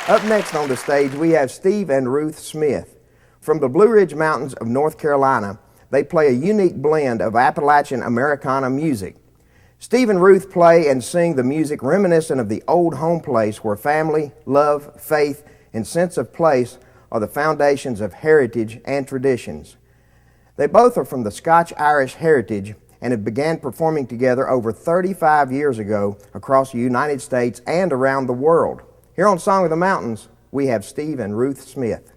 Up next on the stage, we have Steve and Ruth Smith. From the Blue Ridge Mountains of North Carolina, they play a unique blend of Appalachian Americana music. Steve and Ruth play and sing the music reminiscent of the old home place where family, love, faith, and sense of place are the foundations of heritage and traditions. They both are from the Scotch-Irish heritage and have began performing together over 35 years ago across the United States and around the world. Here on Song of the Mountains, we have Steve and Ruth Smith.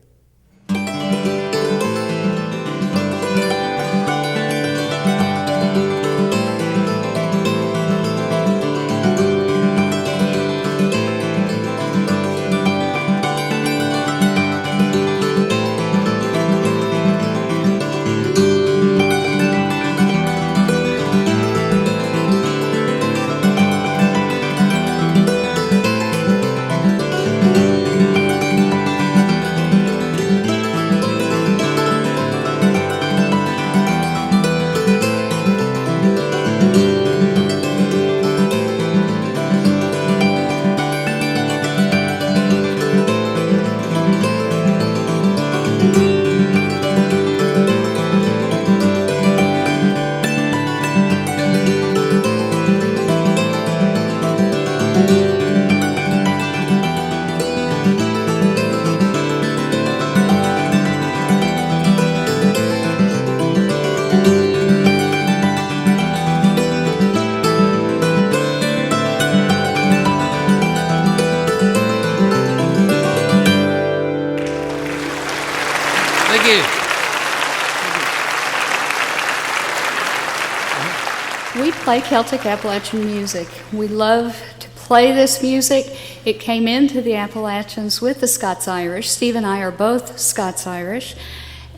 We play Celtic Appalachian music. We love to play this music. It came into the Appalachians with the Scots-Irish. Steve and I are both Scots-Irish,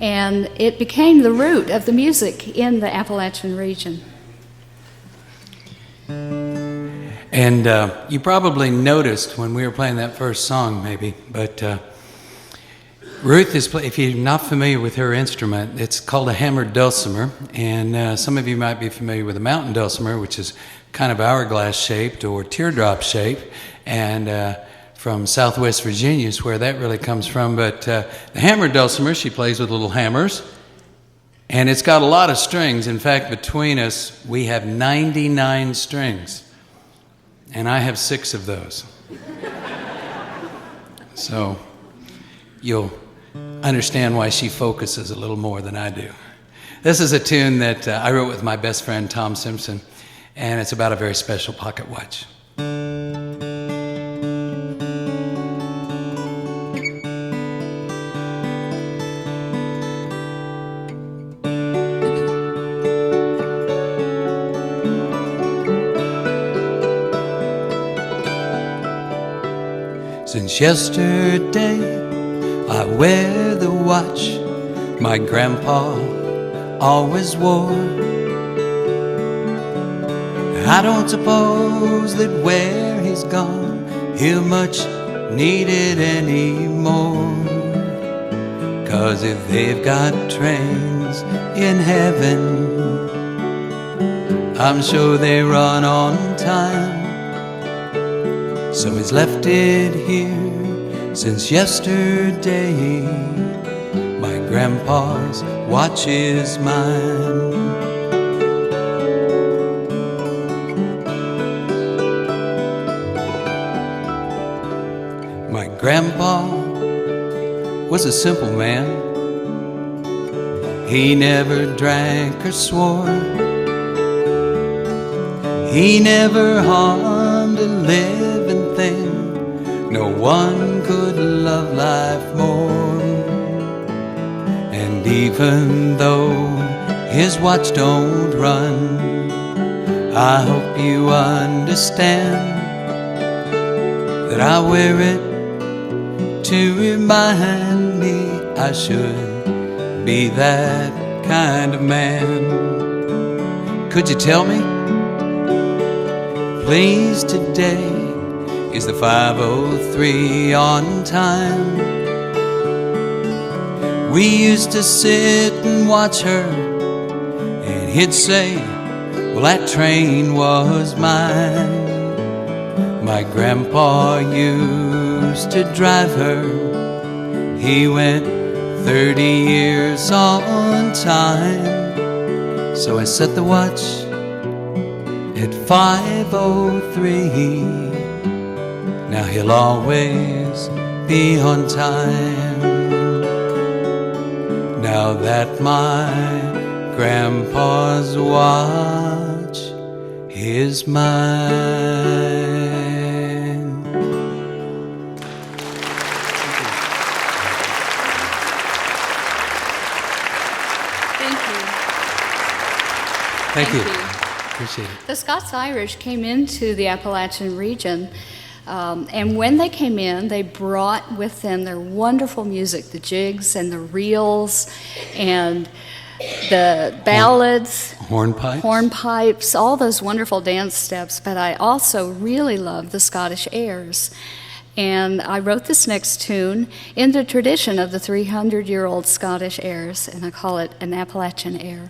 and it became the root of the music in the Appalachian region. And you probably noticed when we were playing that first song, maybe, but Ruth is, if you're not familiar with her instrument, it's called a hammered dulcimer, and some of you might be familiar with a mountain dulcimer, which is kind of hourglass shaped or teardrop shaped, and from Southwest Virginia is where that really comes from. But the hammered dulcimer, she plays with little hammers, and it's got a lot of strings. In fact, between us, we have 99 strings, and I have 6 of those. So you'll understand why she focuses a little more than I do. This is a tune that I wrote with my best friend Tom Simpson, and it's about a very special pocket watch. Since yesterday I wear the watch my grandpa always wore. I don't suppose that where he's gone he'll much need it anymore. 'Cause if they've got trains in heaven, I'm sure they run on time. So he's left it here since yesterday. My grandpa's watch is mine. My grandpa was a simple man. He never drank or swore. He never harmed a living thing. No one could love life more. And even though his watch don't run, I hope you understand that I wear it to remind me I should be that kind of man. Could you tell me, please, today is the 5:03 on time? We used to sit and watch her, and he'd say, well, that train was mine. My grandpa used used to drive her. He went 30 years on time. So I set the watch at 5:03. Now he'll always be on time. Now that my grandpa's watch is mine. Thank you. Appreciate it. The Scots-Irish came into the Appalachian region, and when they came in, they brought with them their wonderful music, the jigs and the reels and the ballads, hornpipes, all those wonderful dance steps. But I also really love the Scottish airs. And I wrote this next tune in the tradition of the 300-year-old Scottish airs, and I call it an Appalachian Aire.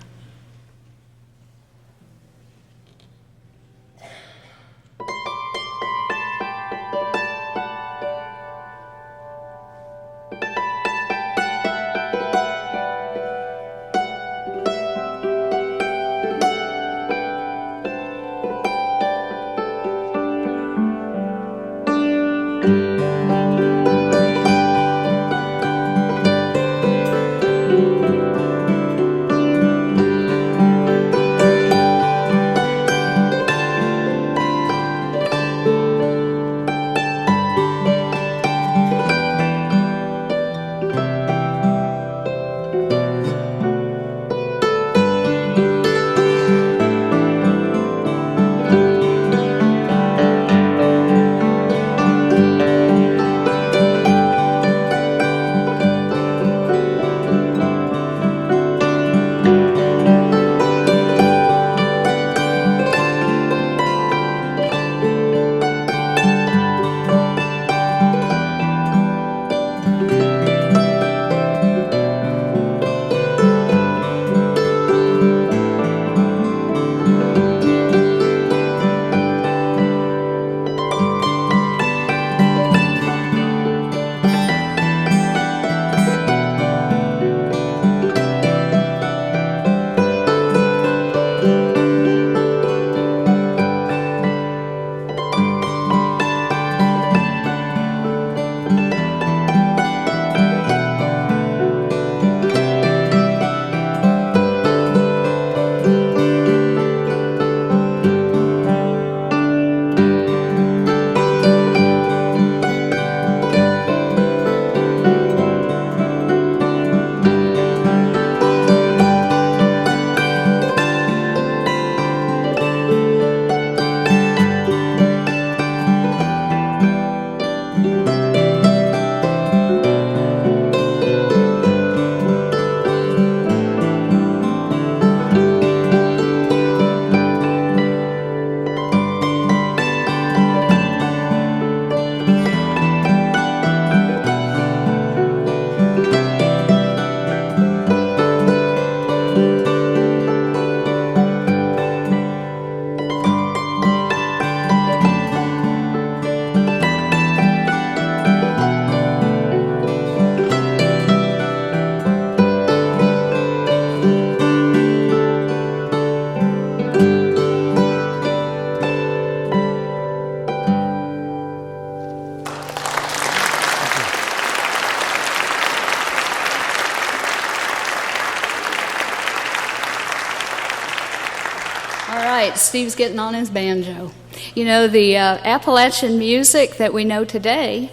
Steve's getting on his banjo. You know, the Appalachian music that we know today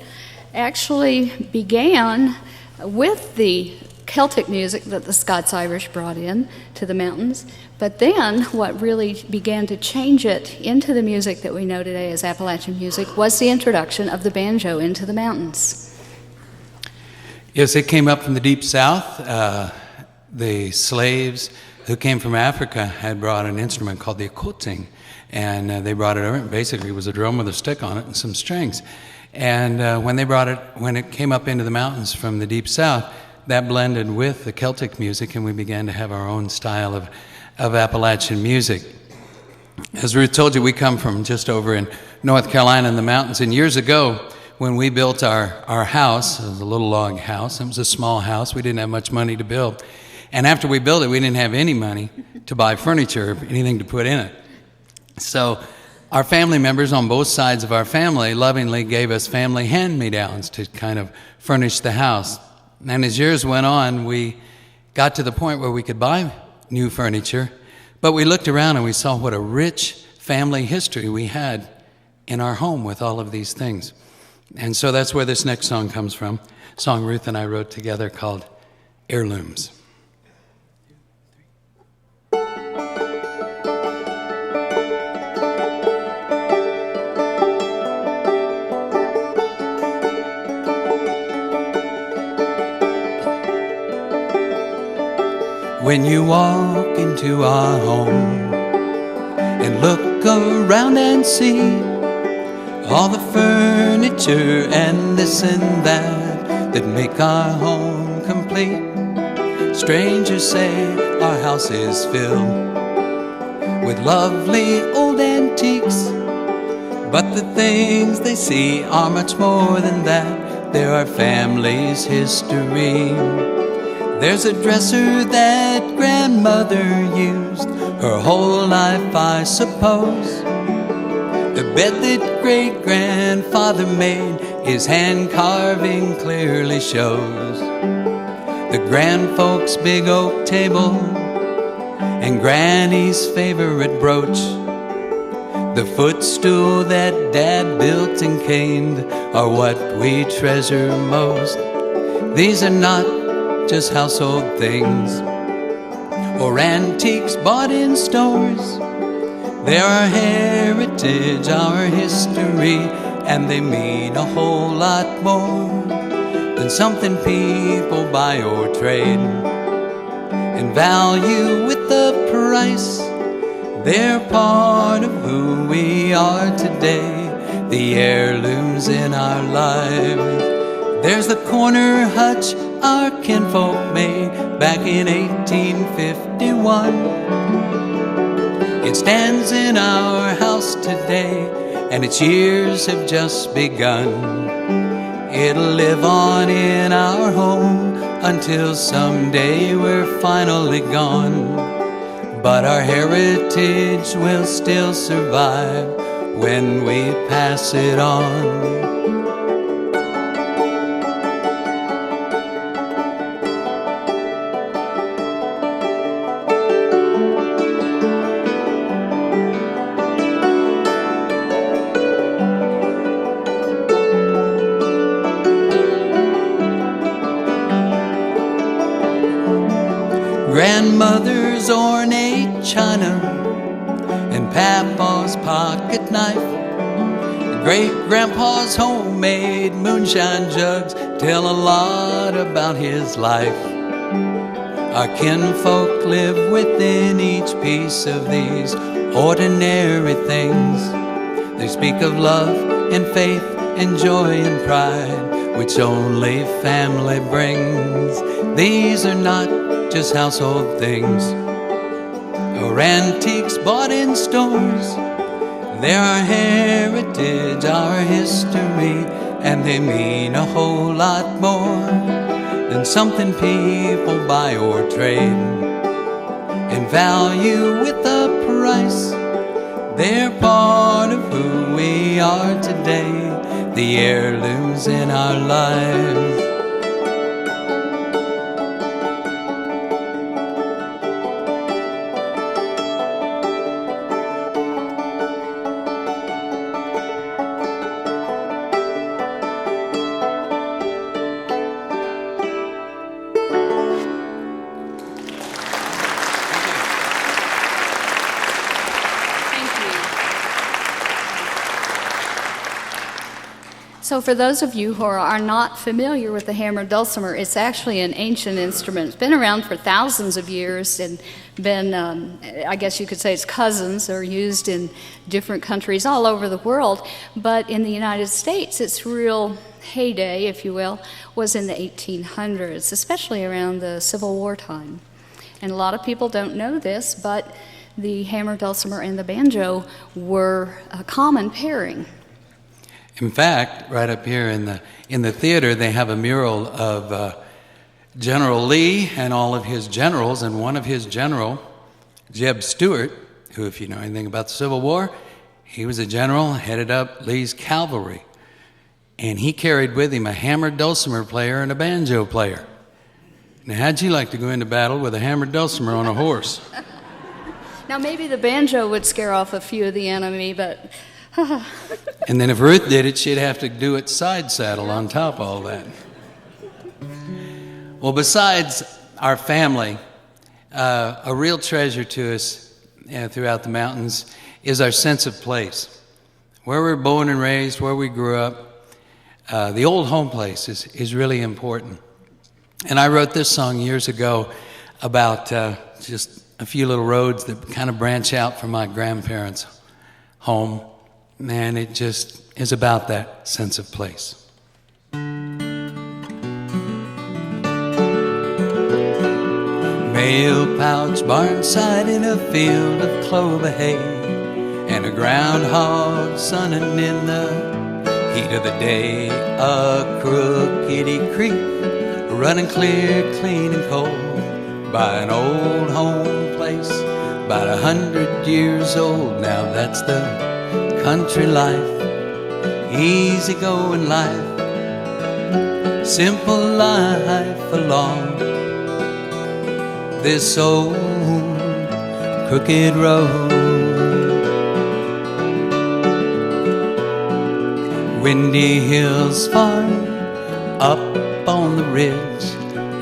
actually began with the Celtic music that the Scots-Irish brought in to the mountains, but then what really began to change it into the music that we know today as Appalachian music was the introduction of the banjo into the mountains. Yes, it came up from the deep south. The slaves who came from Africa had brought an instrument called the akotting, and they brought it over. Basically, it was a drum with a stick on it and some strings. And when it came up into the mountains from the deep south, that blended with the Celtic music, and we began to have our own style of Appalachian music. As Ruth told you, we come from just over in North Carolina in the mountains, and years ago, when we built our house, it was a little log house. It was a small house. We didn't have much money to build. And after we built it, we didn't have any money to buy furniture or anything to put in it. So our family members on both sides of our family lovingly gave us family hand-me-downs to kind of furnish the house. And as years went on, we got to the point where we could buy new furniture, but we looked around and we saw what a rich family history we had in our home with all of these things. And so that's where this next song comes from, a song Ruth and I wrote together called Heirlooms. When you walk into our home and look around and see all the furniture and this and that make our home complete, strangers say our house is filled with lovely old antiques, but the things they see are much more than that. They're our family's history. There's a dresser that grandmother used her whole life, I suppose. The bed that great-grandfather made, his hand carving clearly shows. The grandfolks' big oak table and Granny's favorite brooch. The footstool that Dad built and caned are what we treasure most. These are not just household things or antiques bought in stores. They're our heritage, our history, and they mean a whole lot more than something people buy or trade and value with the price. They're part of who we are today, the heirlooms in our lives. There's the corner hutch our kinfolk made back in 1851. It stands in our house today, and its years have just begun. It'll live on in our home until someday we're finally gone. But our heritage will still survive when we pass it on. Grandmother's ornate china and Papa's pocket knife, great-grandpa's homemade moonshine jugs tell a lot about his life. Our kinfolk live within each piece of these ordinary things. They speak of love and faith and joy and pride, which only family brings. These are not just household things or antiques bought in stores. They're our heritage, our history, and they mean a whole lot more than something people buy or trade and value with a price. They're part of who we are today, the heirlooms in our lives. So for those of you who are not familiar with the hammered dulcimer, it's actually an ancient instrument. It's been around for thousands of years and been, I guess you could say its cousins are used in different countries all over the world. But in the United States, its real heyday, if you will, was in the 1800s, especially around the Civil War time. And a lot of people don't know this, but the hammered dulcimer and the banjo were a common pairing. In fact, right up here in the theater, they have a mural of General Lee and all of his generals, and one of his general, Jeb Stuart, who, if you know anything about the Civil War, he was a general, headed up Lee's cavalry. And he carried with him a hammered dulcimer player and a banjo player. Now, how'd you like to go into battle with a hammered dulcimer on a horse? Now, maybe the banjo would scare off a few of the enemy, but... And then if Ruth did it, she'd have to do it side saddle on top of all that. Well, besides our family, a real treasure to us throughout the mountains is our sense of place. Where we're born and raised, where we grew up, the old home place is really important. And I wrote this song years ago about just a few little roads that kind of branch out from my grandparents' home. And it just is about that sense of place. Mail pouch barnside in a field of clover hay, and a groundhog sunning in the heat of the day. A crookedy creek running clear, clean and cold by an old home place, about 100 years old. Now that's the country life, easy-going life, simple life along this old crooked road. Windy hills far up on the ridge,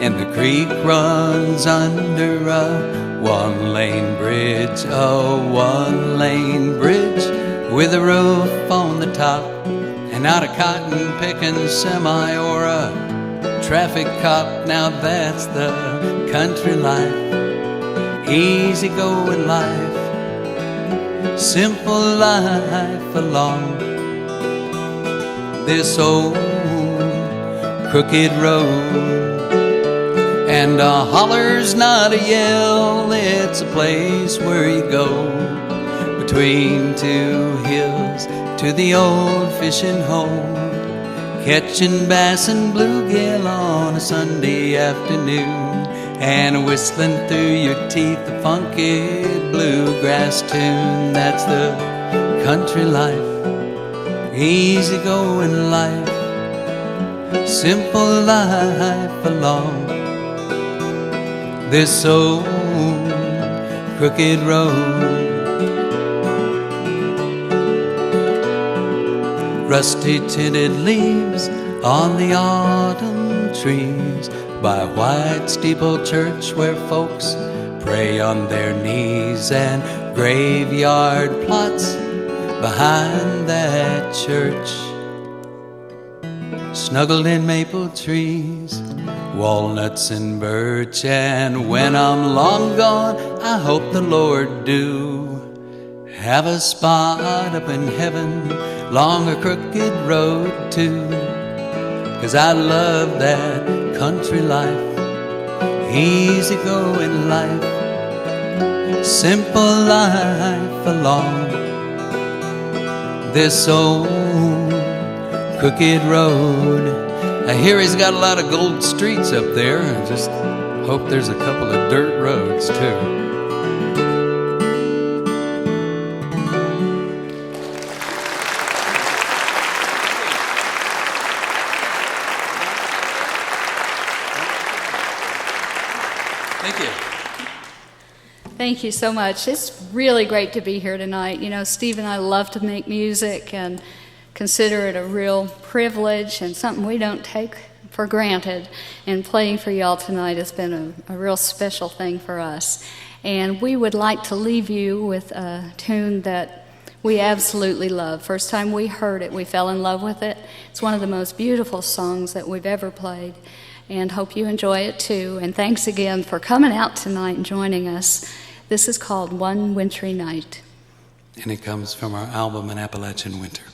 and the creek runs under a one-lane bridge, a one-lane bridge with a roof on the top, and not a cotton-picking semi or a traffic cop. Now that's the country life, easy-going life, simple life along this old crooked road. And a holler's not a yell, it's a place where you go between two hills to the old fishing hole, catching bass and bluegill on a Sunday afternoon, and whistling through your teeth a funky bluegrass tune. That's the country life, easy-going life, simple life along this old crooked road. Rusty tinted leaves on the autumn trees by a white steeple church where folks pray on their knees, and graveyard plots behind that church, snuggled in maple trees, walnuts and birch. And when I'm long gone, I hope the Lord do have a spot up in heaven along a crooked road too, 'cause I love that country life, easy-going life, simple life along this old crooked road. I hear he's got a lot of gold streets up there. I just hope there's a couple of dirt roads too. Thank you. Thank you so much. It's really great to be here tonight. You know, Steve and I love to make music and consider it a real privilege and something we don't take for granted. And playing for y'all tonight has been a real special thing for us. And we would like to leave you with a tune that we absolutely love. First time we heard it, we fell in love with it. It's one of the most beautiful songs that we've ever played. And hope you enjoy it too. And thanks again for coming out tonight and joining us. This is called One Wintry Night. And it comes from our album, An Appalachain Winter.